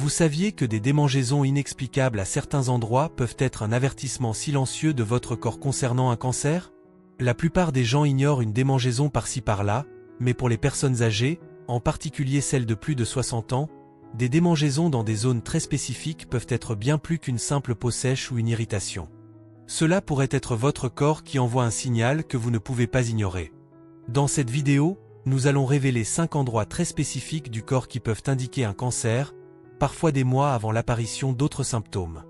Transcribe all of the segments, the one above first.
Vous saviez que des démangeaisons inexplicables à certains endroits peuvent être un avertissement silencieux de votre corps concernant un cancer? La plupart des gens ignorent une démangeaison par-ci par-là, mais pour les personnes âgées, en particulier celles de plus de 60 ans, des démangeaisons dans des zones très spécifiques peuvent être bien plus qu'une simple peau sèche ou une irritation. Cela pourrait être votre corps qui envoie un signal que vous ne pouvez pas ignorer. Dans cette vidéo, nous allons révéler 5 endroits très spécifiques du corps qui peuvent indiquer un cancer, parfois des mois avant l'apparition d'autres symptômes.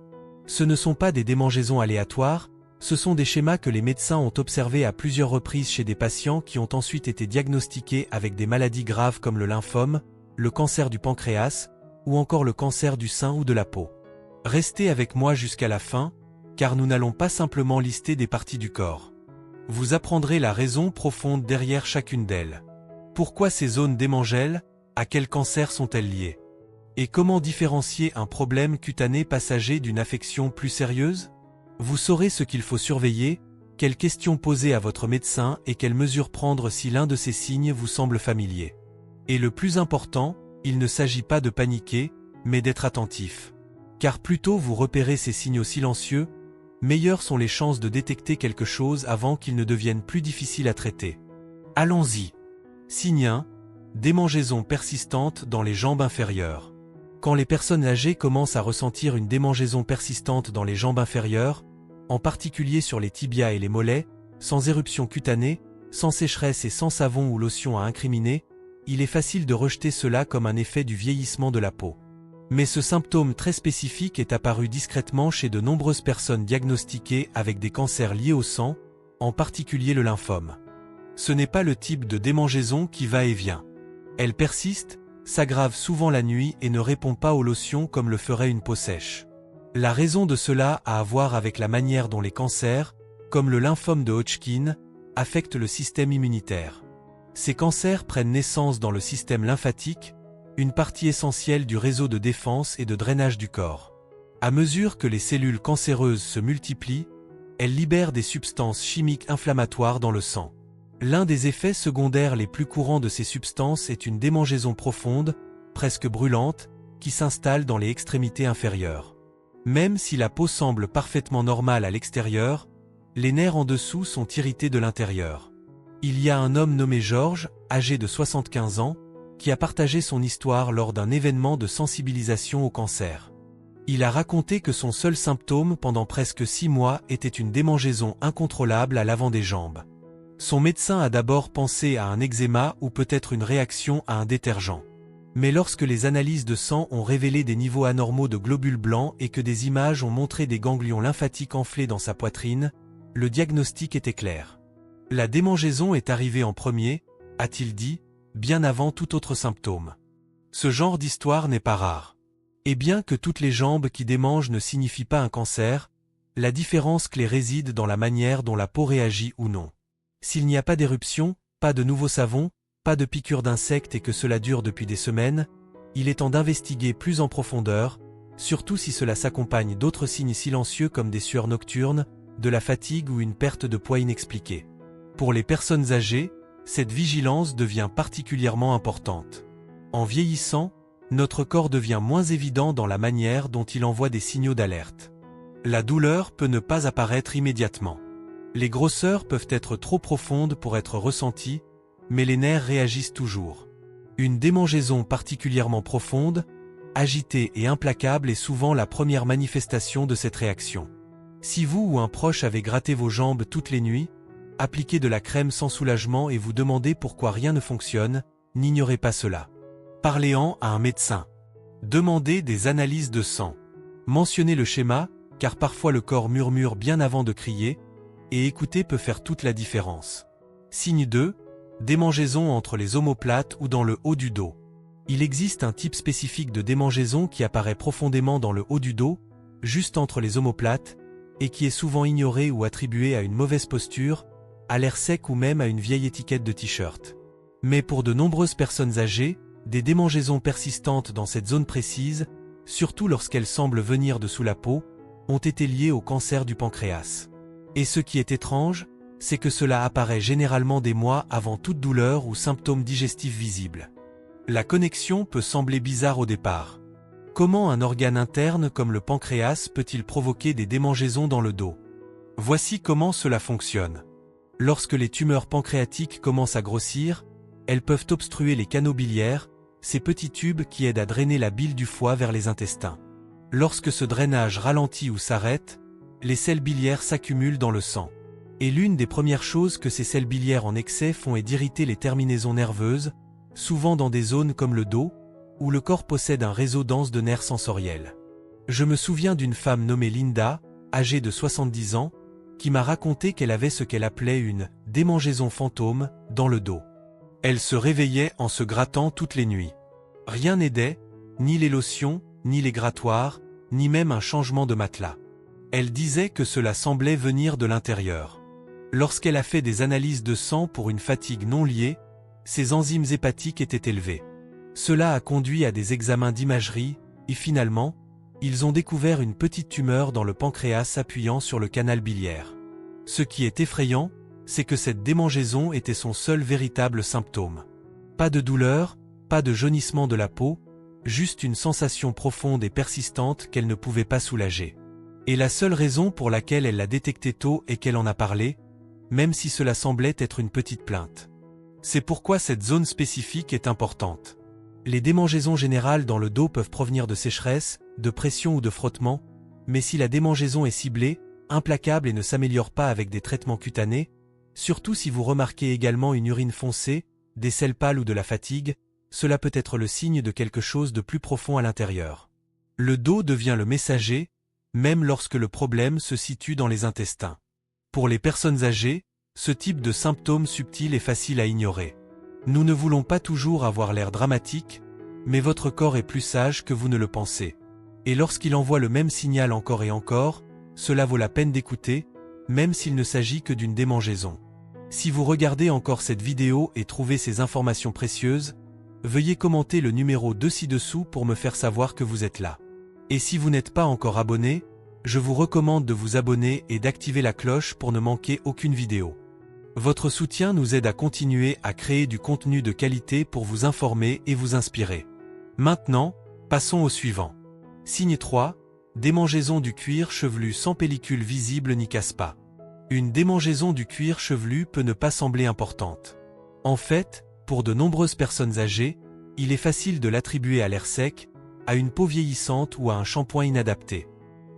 Ce ne sont pas des démangeaisons aléatoires, ce sont des schémas que les médecins ont observés à plusieurs reprises chez des patients qui ont ensuite été diagnostiqués avec des maladies graves comme le lymphome, le cancer du pancréas, ou encore le cancer du sein ou de la peau. Restez avec moi jusqu'à la fin, car nous n'allons pas simplement lister des parties du corps. Vous apprendrez la raison profonde derrière chacune d'elles. Pourquoi ces zones démangellent? À quel cancer sont-elles liées? Et comment différencier un problème cutané passager d'une affection plus sérieuse? Vous saurez ce qu'il faut surveiller, quelles questions poser à votre médecin et quelles mesures prendre si l'un de ces signes vous semble familier. Et le plus important, il ne s'agit pas de paniquer, mais d'être attentif. Car plus tôt vous repérez ces signaux silencieux, meilleures sont les chances de détecter quelque chose avant qu'ils ne deviennent plus difficiles à traiter. Allons-y. Signe 1. Démangeaison persistante dans les jambes inférieures. Quand les personnes âgées commencent à ressentir une démangeaison persistante dans les jambes inférieures, en particulier sur les tibias et les mollets, sans éruption cutanée, sans sécheresse et sans savon ou lotion à incriminer, il est facile de rejeter cela comme un effet du vieillissement de la peau. Mais ce symptôme très spécifique est apparu discrètement chez de nombreuses personnes diagnostiquées avec des cancers liés au sang, en particulier le lymphome. Ce n'est pas le type de démangeaison qui va et vient. Elle persiste, s'aggrave souvent la nuit et ne répond pas aux lotions comme le ferait une peau sèche. La raison de cela a à voir avec la manière dont les cancers, comme le lymphome de Hodgkin, affectent le système immunitaire. Ces cancers prennent naissance dans le système lymphatique, une partie essentielle du réseau de défense et de drainage du corps. À mesure que les cellules cancéreuses se multiplient, elles libèrent des substances chimiques inflammatoires dans le sang. L'un des effets secondaires les plus courants de ces substances est une démangeaison profonde, presque brûlante, qui s'installe dans les extrémités inférieures. Même si la peau semble parfaitement normale à l'extérieur, les nerfs en dessous sont irrités de l'intérieur. Il y a un homme nommé George, âgé de 75 ans, qui a partagé son histoire lors d'un événement de sensibilisation au cancer. Il a raconté que son seul symptôme pendant presque 6 mois était une démangeaison incontrôlable à l'avant des jambes. Son médecin a d'abord pensé à un eczéma ou peut-être une réaction à un détergent. Mais lorsque les analyses de sang ont révélé des niveaux anormaux de globules blancs et que des images ont montré des ganglions lymphatiques enflés dans sa poitrine, le diagnostic était clair. La démangeaison est arrivée en premier, a-t-il dit, bien avant tout autre symptôme. Ce genre d'histoire n'est pas rare. Et bien que toutes les jambes qui démangent ne signifient pas un cancer, la différence clé réside dans la manière dont la peau réagit ou non. S'il n'y a pas d'éruption, pas de nouveau savon, pas de piqûres d'insectes et que cela dure depuis des semaines, il est temps d'investiguer plus en profondeur, surtout si cela s'accompagne d'autres signes silencieux comme des sueurs nocturnes, de la fatigue ou une perte de poids inexpliquée. Pour les personnes âgées, cette vigilance devient particulièrement importante. En vieillissant, notre corps devient moins évident dans la manière dont il envoie des signaux d'alerte. La douleur peut ne pas apparaître immédiatement. Les grosseurs peuvent être trop profondes pour être ressenties, mais les nerfs réagissent toujours. Une démangeaison particulièrement profonde, agitée et implacable est souvent la première manifestation de cette réaction. Si vous ou un proche avez gratté vos jambes toutes les nuits, appliquez de la crème sans soulagement et vous demandez pourquoi rien ne fonctionne, n'ignorez pas cela. Parlez-en à un médecin. Demandez des analyses de sang. Mentionnez le schéma, car parfois le corps murmure bien avant de crier, et écouter peut faire toute la différence. Signe 2. Démangeaison entre les omoplates ou dans le haut du dos. Il existe un type spécifique de démangeaison qui apparaît profondément dans le haut du dos, juste entre les omoplates, et qui est souvent ignoré ou attribué à une mauvaise posture, à l'air sec ou même à une vieille étiquette de t-shirt. Mais pour de nombreuses personnes âgées, des démangeaisons persistantes dans cette zone précise, surtout lorsqu'elles semblent venir de sous la peau, ont été liées au cancer du pancréas. Et ce qui est étrange, c'est que cela apparaît généralement des mois avant toute douleur ou symptômes digestifs visibles. La connexion peut sembler bizarre au départ. Comment un organe interne comme le pancréas peut-il provoquer des démangeaisons dans le dos? Voici comment cela fonctionne. Lorsque les tumeurs pancréatiques commencent à grossir, elles peuvent obstruer les canaux biliaires, ces petits tubes qui aident à drainer la bile du foie vers les intestins. Lorsque ce drainage ralentit ou s'arrête, les sels biliaires s'accumulent dans le sang. Et l'une des premières choses que ces sels biliaires en excès font est d'irriter les terminaisons nerveuses, souvent dans des zones comme le dos, où le corps possède un réseau dense de nerfs sensoriels. Je me souviens d'une femme nommée Linda, âgée de 70 ans, qui m'a raconté qu'elle avait ce qu'elle appelait une « démangeaison fantôme » dans le dos. Elle se réveillait en se grattant toutes les nuits. Rien n'aidait, ni les lotions, ni les grattoirs, ni même un changement de matelas. Elle disait que cela semblait venir de l'intérieur. Lorsqu'elle a fait des analyses de sang pour une fatigue non liée, ses enzymes hépatiques étaient élevées. Cela a conduit à des examens d'imagerie, et finalement, ils ont découvert une petite tumeur dans le pancréas s'appuyant sur le canal biliaire. Ce qui est effrayant, c'est que cette démangeaison était son seul véritable symptôme. Pas de douleur, pas de jaunissement de la peau, juste une sensation profonde et persistante qu'elle ne pouvait pas soulager. Et la seule raison pour laquelle elle l'a détecté tôt est qu'elle en a parlé, même si cela semblait être une petite plainte. C'est pourquoi cette zone spécifique est importante. Les démangeaisons générales dans le dos peuvent provenir de sécheresse, de pression ou de frottement, mais si la démangeaison est ciblée, implacable et ne s'améliore pas avec des traitements cutanés, surtout si vous remarquez également une urine foncée, des selles pâles ou de la fatigue, cela peut être le signe de quelque chose de plus profond à l'intérieur. Le dos devient le messager, même lorsque le problème se situe dans les intestins. Pour les personnes âgées, ce type de symptômes subtils est facile à ignorer. Nous ne voulons pas toujours avoir l'air dramatique, mais votre corps est plus sage que vous ne le pensez. Et lorsqu'il envoie le même signal encore et encore, cela vaut la peine d'écouter, même s'il ne s'agit que d'une démangeaison. Si vous regardez encore cette vidéo et trouvez ces informations précieuses, veuillez commenter le numéro 2 ci-dessous pour me faire savoir que vous êtes là. Et si vous n'êtes pas encore abonné, je vous recommande de vous abonner et d'activer la cloche pour ne manquer aucune vidéo. Votre soutien nous aide à continuer à créer du contenu de qualité pour vous informer et vous inspirer. Maintenant, passons au suivant. Signe 3, démangeaison du cuir chevelu sans pellicule visible ni casse-pas. Une démangeaison du cuir chevelu peut ne pas sembler importante. En fait, pour de nombreuses personnes âgées, il est facile de l'attribuer à l'air sec, à une peau vieillissante ou à un shampoing inadapté.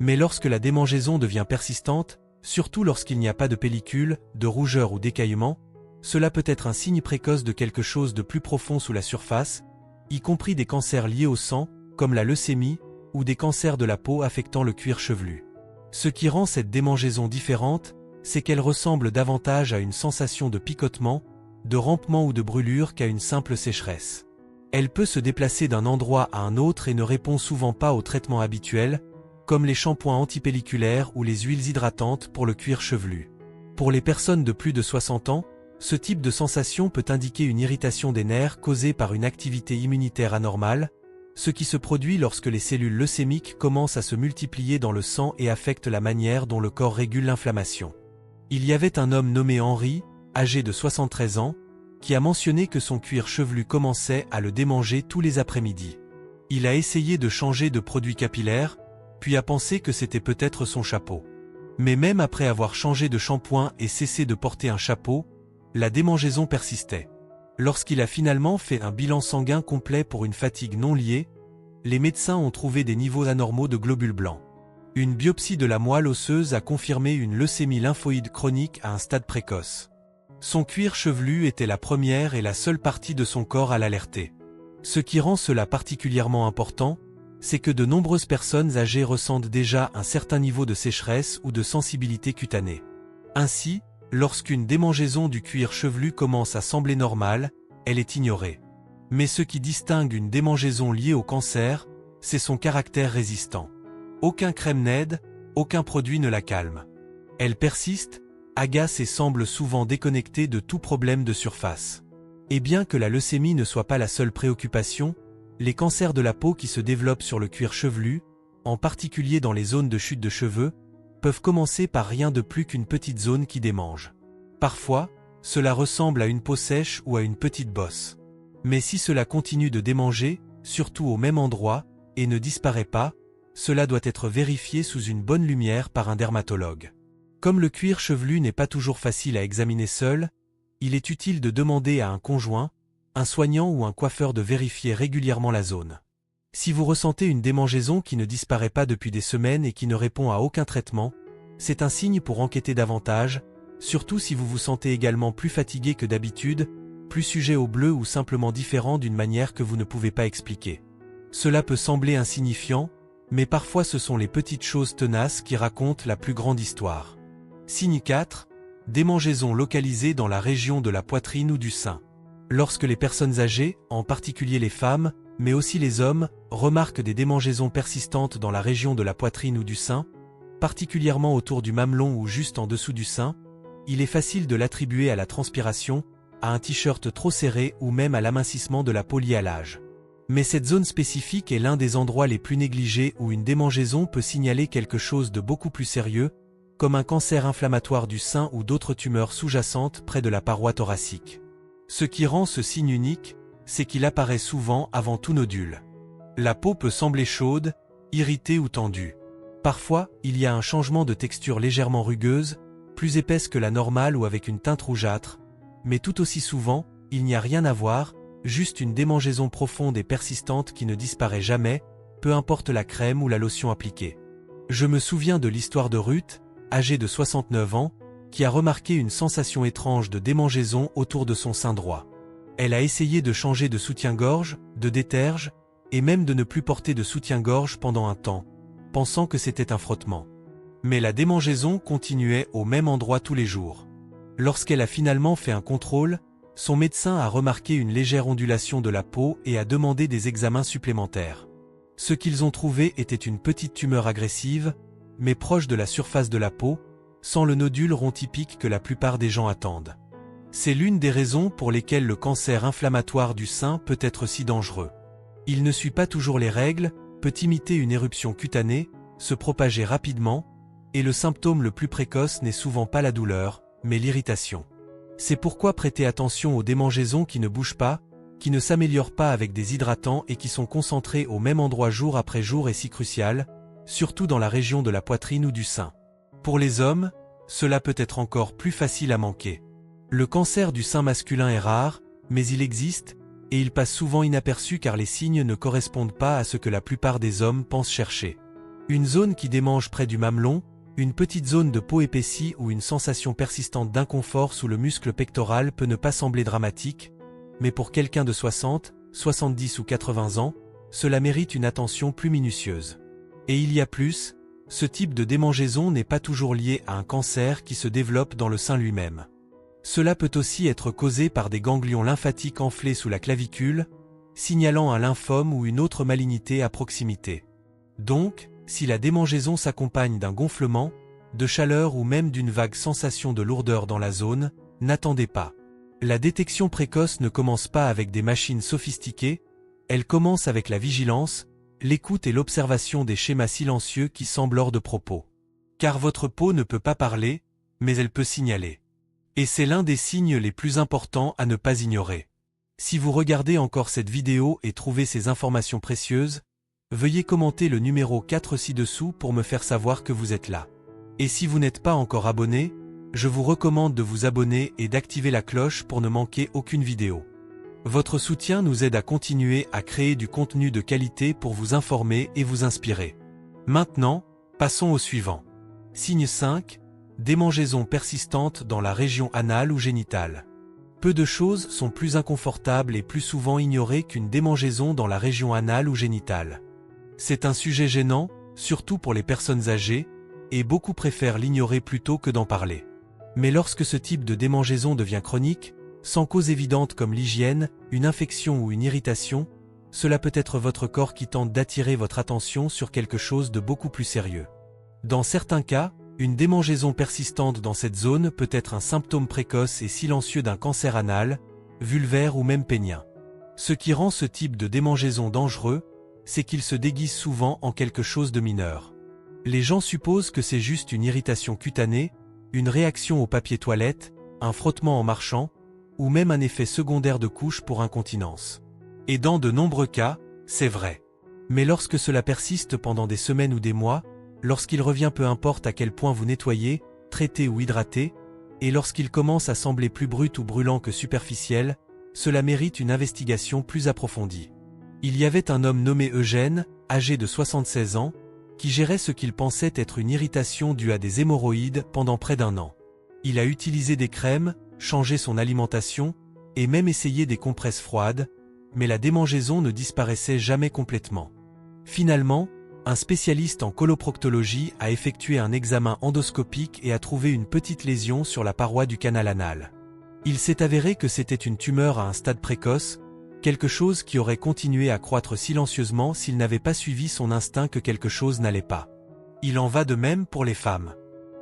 Mais lorsque la démangeaison devient persistante, surtout lorsqu'il n'y a pas de pellicule, de rougeur ou d'écaillement, cela peut être un signe précoce de quelque chose de plus profond sous la surface, y compris des cancers liés au sang, comme la leucémie, ou des cancers de la peau affectant le cuir chevelu. Ce qui rend cette démangeaison différente, c'est qu'elle ressemble davantage à une sensation de picotement, de rampement ou de brûlure qu'à une simple sécheresse. Elle peut se déplacer d'un endroit à un autre et ne répond souvent pas aux traitements habituels, comme les shampoings antipelliculaires ou les huiles hydratantes pour le cuir chevelu. Pour les personnes de plus de 60 ans, ce type de sensation peut indiquer une irritation des nerfs causée par une activité immunitaire anormale, ce qui se produit lorsque les cellules leucémiques commencent à se multiplier dans le sang et affectent la manière dont le corps régule l'inflammation. Il y avait un homme nommé Henry, âgé de 73 ans, qui a mentionné que son cuir chevelu commençait à le démanger tous les après-midi. Il a essayé de changer de produit capillaire, puis a pensé que c'était peut-être son chapeau. Mais même après avoir changé de shampoing et cessé de porter un chapeau, la démangeaison persistait. Lorsqu'il a finalement fait un bilan sanguin complet pour une fatigue non liée, les médecins ont trouvé des niveaux anormaux de globules blancs. Une biopsie de la moelle osseuse a confirmé une leucémie lymphoïde chronique à un stade précoce. Son cuir chevelu était la première et la seule partie de son corps à l'alerter. Ce qui rend cela particulièrement important, c'est que de nombreuses personnes âgées ressentent déjà un certain niveau de sécheresse ou de sensibilité cutanée. Ainsi, lorsqu'une démangeaison du cuir chevelu commence à sembler normale, elle est ignorée. Mais ce qui distingue une démangeaison liée au cancer, c'est son caractère résistant. Aucun crème n'aide, aucun produit ne la calme. Elle persiste, agace et semble souvent déconnectée de tout problème de surface. Et bien que la leucémie ne soit pas la seule préoccupation, les cancers de la peau qui se développent sur le cuir chevelu, en particulier dans les zones de chute de cheveux, peuvent commencer par rien de plus qu'une petite zone qui démange. Parfois, cela ressemble à une peau sèche ou à une petite bosse. Mais si cela continue de démanger, surtout au même endroit, et ne disparaît pas, cela doit être vérifié sous une bonne lumière par un dermatologue. Comme le cuir chevelu n'est pas toujours facile à examiner seul, il est utile de demander à un conjoint, un soignant ou un coiffeur de vérifier régulièrement la zone. Si vous ressentez une démangeaison qui ne disparaît pas depuis des semaines et qui ne répond à aucun traitement, c'est un signe pour enquêter davantage, surtout si vous vous sentez également plus fatigué que d'habitude, plus sujet au bleu ou simplement différent d'une manière que vous ne pouvez pas expliquer. Cela peut sembler insignifiant, mais parfois ce sont les petites choses tenaces qui racontent la plus grande histoire. Signe 4. Démangeaison localisée dans la région de la poitrine ou du sein. Lorsque les personnes âgées, en particulier les femmes, mais aussi les hommes, remarquent des démangeaisons persistantes dans la région de la poitrine ou du sein, particulièrement autour du mamelon ou juste en dessous du sein, il est facile de l'attribuer à la transpiration, à un t-shirt trop serré ou même à l'amincissement de la peau liée à l'âge. Mais cette zone spécifique est l'un des endroits les plus négligés où une démangeaison peut signaler quelque chose de beaucoup plus sérieux, comme un cancer inflammatoire du sein ou d'autres tumeurs sous-jacentes près de la paroi thoracique. Ce qui rend ce signe unique, c'est qu'il apparaît souvent avant tout nodule. La peau peut sembler chaude, irritée ou tendue. Parfois, il y a un changement de texture légèrement rugueuse, plus épaisse que la normale ou avec une teinte rougeâtre, mais tout aussi souvent, il n'y a rien à voir, juste une démangeaison profonde et persistante qui ne disparaît jamais, peu importe la crème ou la lotion appliquée. Je me souviens de l'histoire de Ruth, âgée de 69 ans, qui a remarqué une sensation étrange de démangeaison autour de son sein droit. Elle a essayé de changer de soutien-gorge, de déterge, et même de ne plus porter de soutien-gorge pendant un temps, pensant que c'était un frottement. Mais la démangeaison continuait au même endroit tous les jours. Lorsqu'elle a finalement fait un contrôle, son médecin a remarqué une légère ondulation de la peau et a demandé des examens supplémentaires. Ce qu'ils ont trouvé était une petite tumeur agressive, mais proche de la surface de la peau, sans le nodule rond typique que la plupart des gens attendent. C'est l'une des raisons pour lesquelles le cancer inflammatoire du sein peut être si dangereux. Il ne suit pas toujours les règles, peut imiter une éruption cutanée, se propager rapidement, et le symptôme le plus précoce n'est souvent pas la douleur, mais l'irritation. C'est pourquoi prêtez attention aux démangeaisons qui ne bougent pas, qui ne s'améliorent pas avec des hydratants et qui sont concentrées au même endroit jour après jour est si crucial, surtout dans la région de la poitrine ou du sein. Pour les hommes, cela peut être encore plus facile à manquer. Le cancer du sein masculin est rare, mais il existe, et il passe souvent inaperçu car les signes ne correspondent pas à ce que la plupart des hommes pensent chercher. Une zone qui démange près du mamelon, une petite zone de peau épaissie ou une sensation persistante d'inconfort sous le muscle pectoral peut ne pas sembler dramatique, mais pour quelqu'un de 60, 70 ou 80 ans, cela mérite une attention plus minutieuse. Et il y a plus, ce type de démangeaison n'est pas toujours lié à un cancer qui se développe dans le sein lui-même. Cela peut aussi être causé par des ganglions lymphatiques enflés sous la clavicule, signalant un lymphome ou une autre malignité à proximité. Donc, si la démangeaison s'accompagne d'un gonflement, de chaleur ou même d'une vague sensation de lourdeur dans la zone, n'attendez pas. La détection précoce ne commence pas avec des machines sophistiquées, elle commence avec la vigilance, l'écoute et l'observation des schémas silencieux qui semblent hors de propos. Car votre peau ne peut pas parler, mais elle peut signaler. Et c'est l'un des signes les plus importants à ne pas ignorer. Si vous regardez encore cette vidéo et trouvez ces informations précieuses, veuillez commenter le numéro 4 ci-dessous pour me faire savoir que vous êtes là. Et si vous n'êtes pas encore abonné, je vous recommande de vous abonner et d'activer la cloche pour ne manquer aucune vidéo. Votre soutien nous aide à continuer à créer du contenu de qualité pour vous informer et vous inspirer. Maintenant, passons au suivant. Signe 5. Démangeaison persistante dans la région anale ou génitale. Peu de choses sont plus inconfortables et plus souvent ignorées qu'une démangeaison dans la région anale ou génitale. C'est un sujet gênant, surtout pour les personnes âgées, et beaucoup préfèrent l'ignorer plutôt que d'en parler. Mais lorsque ce type de démangeaison devient chronique, sans cause évidente comme l'hygiène, une infection ou une irritation, cela peut être votre corps qui tente d'attirer votre attention sur quelque chose de beaucoup plus sérieux. Dans certains cas, une démangeaison persistante dans cette zone peut être un symptôme précoce et silencieux d'un cancer anal, vulvaire ou même pénien. Ce qui rend ce type de démangeaison dangereux, c'est qu'il se déguise souvent en quelque chose de mineur. Les gens supposent que c'est juste une irritation cutanée, une réaction au papier toilette, un frottement en marchant, ou même un effet secondaire de couche pour incontinence. Et dans de nombreux cas, c'est vrai. Mais lorsque cela persiste pendant des semaines ou des mois, lorsqu'il revient peu importe à quel point vous nettoyez, traitez ou hydratez, et lorsqu'il commence à sembler plus brut ou brûlant que superficiel, cela mérite une investigation plus approfondie. Il y avait un homme nommé Eugène, âgé de 76 ans, qui gérait ce qu'il pensait être une irritation due à des hémorroïdes pendant près d'1 an. Il a utilisé des crèmes, changé son alimentation, et même essayé des compresses froides, mais la démangeaison ne disparaissait jamais complètement. Finalement, un spécialiste en coloproctologie a effectué un examen endoscopique et a trouvé une petite lésion sur la paroi du canal anal. Il s'est avéré que c'était une tumeur à un stade précoce, quelque chose qui aurait continué à croître silencieusement s'il n'avait pas suivi son instinct que quelque chose n'allait pas. Il en va de même pour les femmes.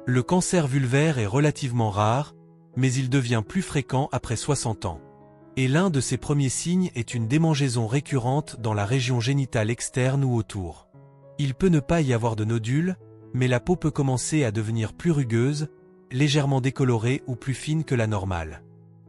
Le cancer vulvaire est relativement rare, mais il devient plus fréquent après 60 ans. Et l'un de ses premiers signes est une démangeaison récurrente dans la région génitale externe ou autour. Il peut ne pas y avoir de nodules, mais la peau peut commencer à devenir plus rugueuse, légèrement décolorée ou plus fine que la normale.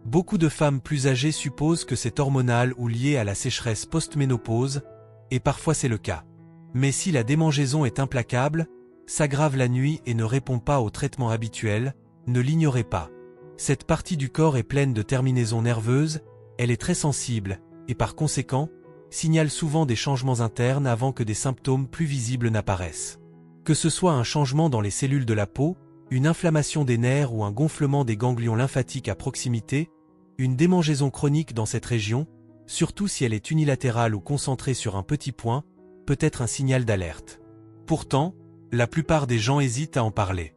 Beaucoup de femmes plus âgées supposent que c'est hormonal ou lié à la sécheresse post-ménopause, et parfois c'est le cas. Mais si la démangeaison est implacable, s'aggrave la nuit et ne répond pas au traitement habituel, ne l'ignorez pas. Cette partie du corps est pleine de terminaisons nerveuses, elle est très sensible, et par conséquent, signale souvent des changements internes avant que des symptômes plus visibles n'apparaissent. Que ce soit un changement dans les cellules de la peau, une inflammation des nerfs ou un gonflement des ganglions lymphatiques à proximité, une démangeaison chronique dans cette région, surtout si elle est unilatérale ou concentrée sur un petit point, peut être un signal d'alerte. Pourtant, la plupart des gens hésitent à en parler.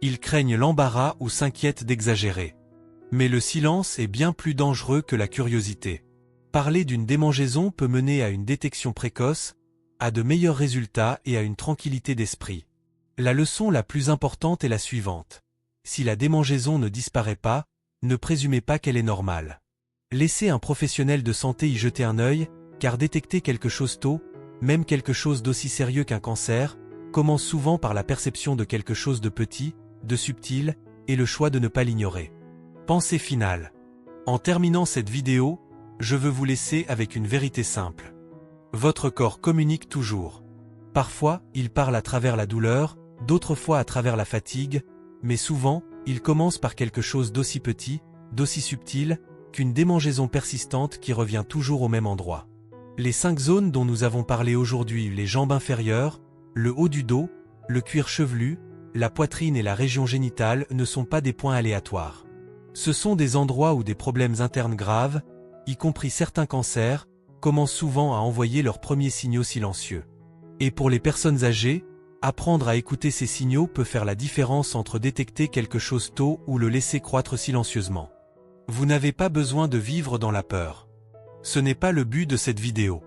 Ils craignent l'embarras ou s'inquiètent d'exagérer. Mais le silence est bien plus dangereux que la curiosité. Parler d'une démangeaison peut mener à une détection précoce, à de meilleurs résultats et à une tranquillité d'esprit. La leçon la plus importante est la suivante. Si la démangeaison ne disparaît pas, ne présumez pas qu'elle est normale. Laissez un professionnel de santé y jeter un œil, car détecter quelque chose tôt, même quelque chose d'aussi sérieux qu'un cancer, commence souvent par la perception de quelque chose de petit, de subtil, et le choix de ne pas l'ignorer. Pensée finale. En terminant cette vidéo, je veux vous laisser avec une vérité simple. Votre corps communique toujours. Parfois, il parle à travers la douleur, d'autres fois à travers la fatigue, mais souvent, il commence par quelque chose d'aussi petit, d'aussi subtil, qu'une démangeaison persistante qui revient toujours au même endroit. Les 5 zones dont nous avons parlé aujourd'hui, les jambes inférieures, le haut du dos, le cuir chevelu, la poitrine et la région génitale ne sont pas des points aléatoires. Ce sont des endroits où des problèmes internes graves, y compris certains cancers, commencent souvent à envoyer leurs premiers signaux silencieux. Et pour les personnes âgées, apprendre à écouter ces signaux peut faire la différence entre détecter quelque chose tôt ou le laisser croître silencieusement. Vous n'avez pas besoin de vivre dans la peur. Ce n'est pas le but de cette vidéo.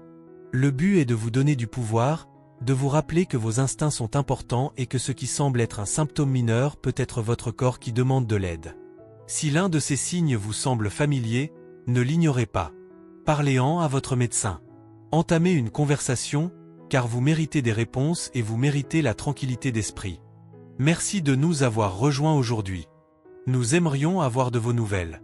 Le but est de vous donner du pouvoir, de vous rappeler que vos instincts sont importants et que ce qui semble être un symptôme mineur peut être votre corps qui demande de l'aide. Si l'un de ces signes vous semble familier, ne l'ignorez pas. Parlez-en à votre médecin. Entamez une conversation, car vous méritez des réponses et vous méritez la tranquillité d'esprit. Merci de nous avoir rejoints aujourd'hui. Nous aimerions avoir de vos nouvelles.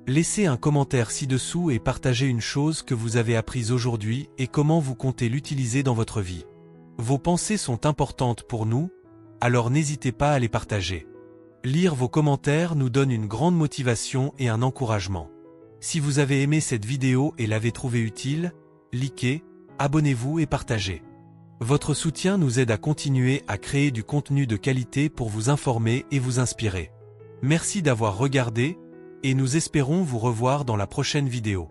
Laissez un commentaire ci-dessous et partagez une chose que vous avez apprise aujourd'hui et comment vous comptez l'utiliser dans votre vie. Vos pensées sont importantes pour nous, alors n'hésitez pas à les partager. Lire vos commentaires nous donne une grande motivation et un encouragement. Si vous avez aimé cette vidéo et l'avez trouvée utile, likez, abonnez-vous et partagez. Votre soutien nous aide à continuer à créer du contenu de qualité pour vous informer et vous inspirer. Merci d'avoir regardé, et nous espérons vous revoir dans la prochaine vidéo.